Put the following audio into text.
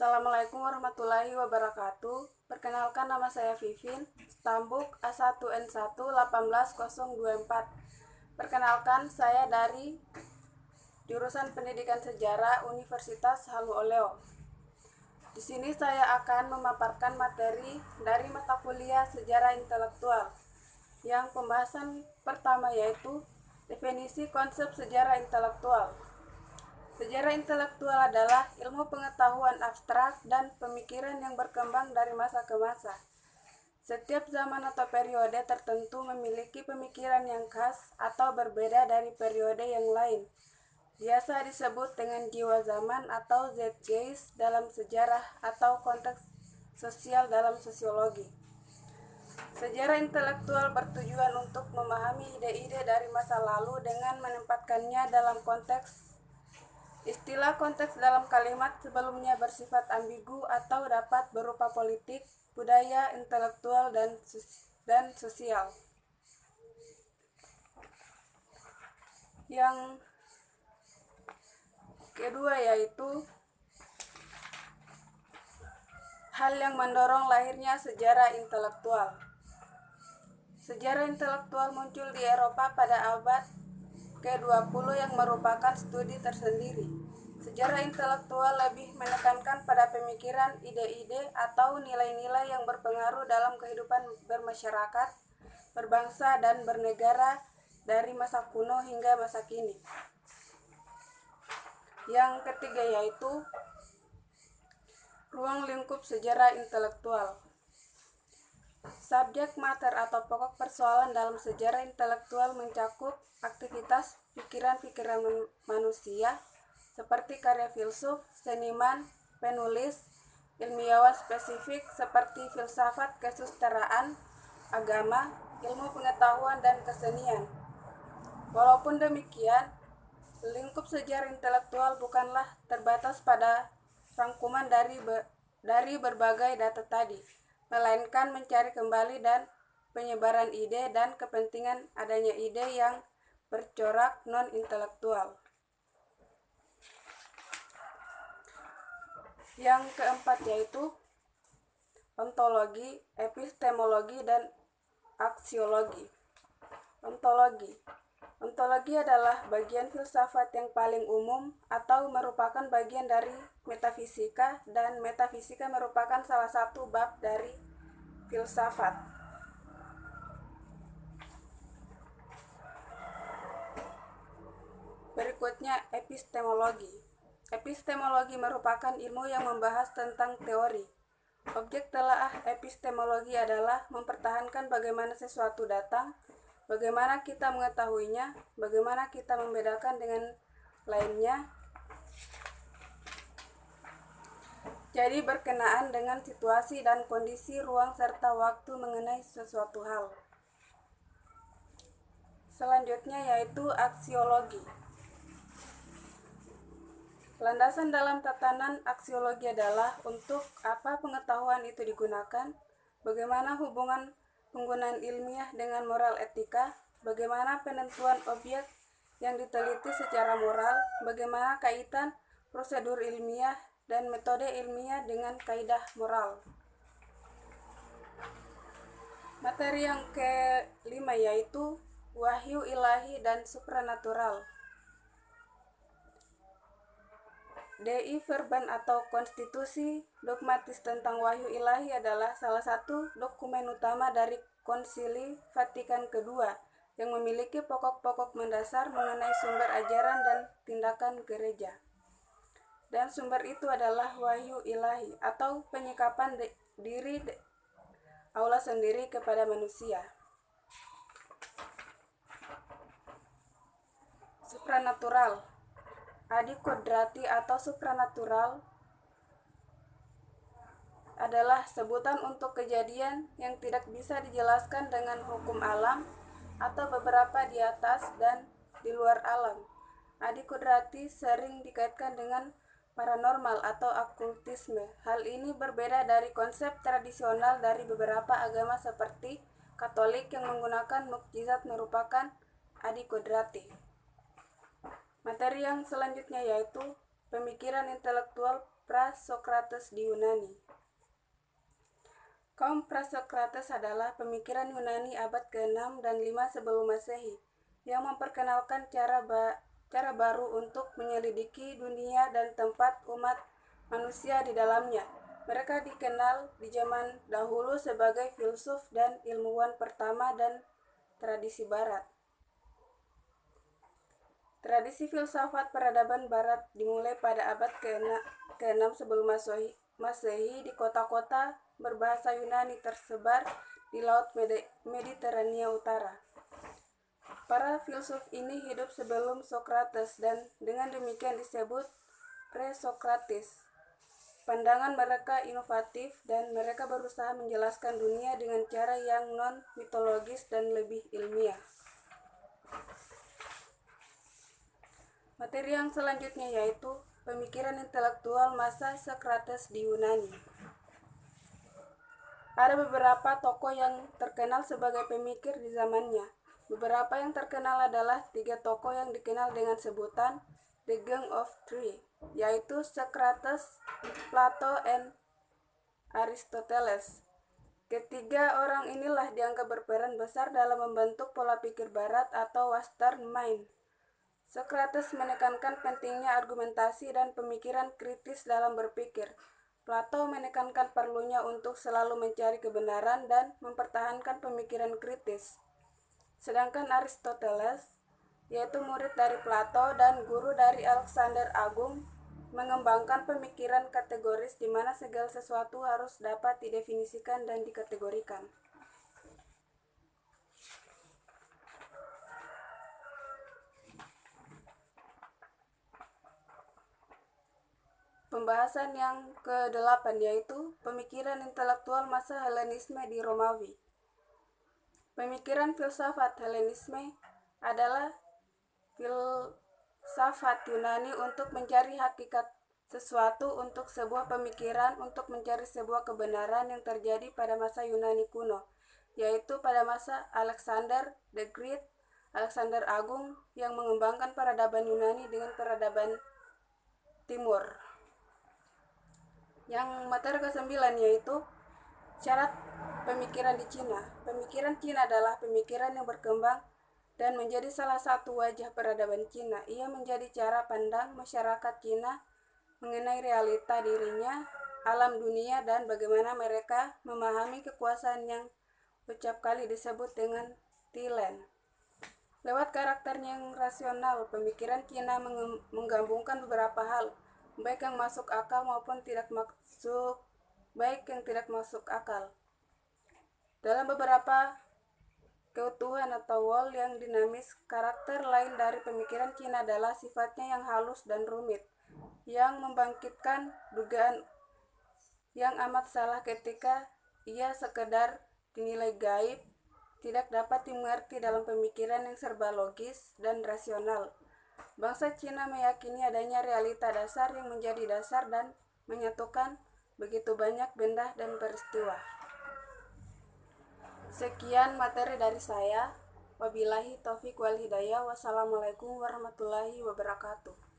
Assalamualaikum warahmatullahi wabarakatuh. Perkenalkan, nama saya Vivin, Stambuk A1N1 18024. Perkenalkan, saya dari jurusan Pendidikan Sejarah Universitas Halu Oleo. Di sini saya akan memaparkan materi dari mata kuliah Sejarah Intelektual. Yang pembahasan pertama yaitu definisi konsep sejarah intelektual. Sejarah intelektual adalah ilmu pengetahuan abstrak dan pemikiran yang berkembang dari masa ke masa. Setiap zaman atau periode tertentu memiliki pemikiran yang khas atau berbeda dari periode yang lain. Biasa disebut dengan jiwa zaman atau zeitgeist dalam sejarah atau konteks sosial dalam sosiologi. Sejarah intelektual bertujuan untuk memahami ide-ide dari masa lalu dengan menempatkannya dalam konteks. Istilah konteks dalam kalimat sebelumnya bersifat ambigu atau dapat berupa politik, budaya, intelektual, dan sosial. Yang kedua yaitu hal yang mendorong lahirnya sejarah intelektual. Sejarah intelektual muncul di Eropa pada abad ke-20 yang merupakan studi tersendiri. Sejarah intelektual lebih menekankan pada pemikiran, ide-ide, atau nilai-nilai yang berpengaruh dalam kehidupan bermasyarakat, berbangsa, dan bernegara dari masa kuno hingga masa kini. Yang ketiga yaitu ruang lingkup sejarah intelektual. Subjek mater atau pokok persoalan dalam sejarah intelektual mencakup aktivitas pikiran-pikiran manusia seperti karya filsuf, seniman, penulis, ilmiawan spesifik seperti filsafat, kesusastraan, agama, ilmu pengetahuan, dan kesenian. Walaupun demikian, lingkup sejarah intelektual bukanlah terbatas pada rangkuman dari berbagai data tadi, melainkan mencari kembali dan penyebaran ide dan kepentingan adanya ide yang bercorak non-intelektual. Yang keempat yaitu ontologi, epistemologi, dan aksiologi. Ontologi adalah bagian filsafat yang paling umum atau merupakan bagian dari metafisika, dan metafisika merupakan salah satu bab dari filsafat. Berikutnya epistemologi. Epistemologi merupakan ilmu yang membahas tentang teori. Objek telaah epistemologi adalah mempertahankan bagaimana sesuatu datang, bagaimana kita mengetahuinya, bagaimana kita membedakan dengan lainnya. Jadi berkenaan dengan situasi dan kondisi ruang serta waktu mengenai sesuatu hal. Selanjutnya yaitu aksiologi. Landasan dalam tatanan aksiologi adalah untuk apa pengetahuan itu digunakan, bagaimana hubungan penggunaan ilmiah dengan moral etika, bagaimana penentuan objek yang diteliti secara moral, bagaimana kaitan prosedur ilmiah dan metode ilmiah dengan kaidah moral. Materi yang kelima yaitu wahyu ilahi dan supranatural. Dei Verban atau konstitusi dogmatis tentang wahyu ilahi adalah salah satu dokumen utama dari Konsili Vatikan II yang memiliki pokok-pokok mendasar mengenai sumber ajaran dan tindakan gereja. Dan sumber itu adalah wahyu ilahi atau penyikapan diri Allah sendiri kepada manusia. Supranatural. Adi kodrati atau supranatural adalah sebutan untuk kejadian yang tidak bisa dijelaskan dengan hukum alam atau beberapa di atas dan di luar alam. Adi kodrati sering dikaitkan dengan paranormal atau okultisme. Hal ini berbeda dari konsep tradisional dari beberapa agama seperti Katolik yang menggunakan mukjizat merupakan adi kodrati. Materi yang selanjutnya yaitu pemikiran intelektual pra-Sokrates di Yunani. Kaum pra-Sokrates adalah pemikiran Yunani abad ke-6 dan 5 sebelum Masehi yang memperkenalkan cara baru untuk menyelidiki dunia dan tempat umat manusia di dalamnya. Mereka dikenal di zaman dahulu sebagai filsuf dan ilmuwan pertama dan tradisi barat. Tradisi filsafat peradaban barat dimulai pada abad ke-6 sebelum Masehi di kota-kota berbahasa Yunani tersebar di Laut Mediterania Utara. Para filsuf ini hidup sebelum Sokrates dan dengan demikian disebut pre-Sokrates. Pandangan mereka inovatif dan mereka berusaha menjelaskan dunia dengan cara yang non-mitologis dan lebih ilmiah. Materi yang selanjutnya yaitu pemikiran intelektual masa Sokrates di Yunani. Ada beberapa tokoh yang terkenal sebagai pemikir di zamannya. Beberapa yang terkenal adalah 3 tokoh yang dikenal dengan sebutan The Gang of Three, yaitu Socrates, Plato, dan Aristoteles. Ketiga orang inilah dianggap berperan besar dalam membentuk pola pikir barat atau Western mind. Socrates menekankan pentingnya argumentasi dan pemikiran kritis dalam berpikir. Plato menekankan perlunya untuk selalu mencari kebenaran dan mempertahankan pemikiran kritis. Sedangkan Aristoteles, yaitu murid dari Plato dan guru dari Alexander Agung, mengembangkan pemikiran kategoris di mana segala sesuatu harus dapat didefinisikan dan dikategorikan. Pembahasan yang ke-8 yaitu pemikiran intelektual masa Helenisme di Romawi. Pemikiran filsafat Helenisme adalah filsafat Yunani untuk mencari hakikat sesuatu, untuk sebuah pemikiran, untuk mencari sebuah kebenaran yang terjadi pada masa Yunani kuno, yaitu pada masa Alexander the Great, Alexander Agung yang mengembangkan peradaban Yunani dengan peradaban Timur. Yang materi ke-9 yaitu syarat pemikiran di Cina. Pemikiran Cina adalah pemikiran yang berkembang dan menjadi salah satu wajah peradaban Cina. Ia menjadi cara pandang masyarakat Cina mengenai realita dirinya, alam dunia, dan bagaimana mereka memahami kekuasaan yang ucap kali disebut dengan Tilen. Lewat karakternya yang rasional, pemikiran Cina menggabungkan beberapa hal, baik yang masuk akal maupun tidak masuk akal. Dalam beberapa keutuhan atau wall yang dinamis, karakter lain dari pemikiran Cina adalah sifatnya yang halus dan rumit, yang membangkitkan dugaan yang amat salah ketika ia sekedar dinilai gaib, tidak dapat dimengerti dalam pemikiran yang serba logis dan rasional. Bangsa Cina meyakini adanya realita dasar yang menjadi dasar dan menyatukan begitu banyak benda dan peristiwa. Sekian materi dari saya. Wabillahi taufiq wal hidayah. Wassalamualaikum warahmatullahi wabarakatuh.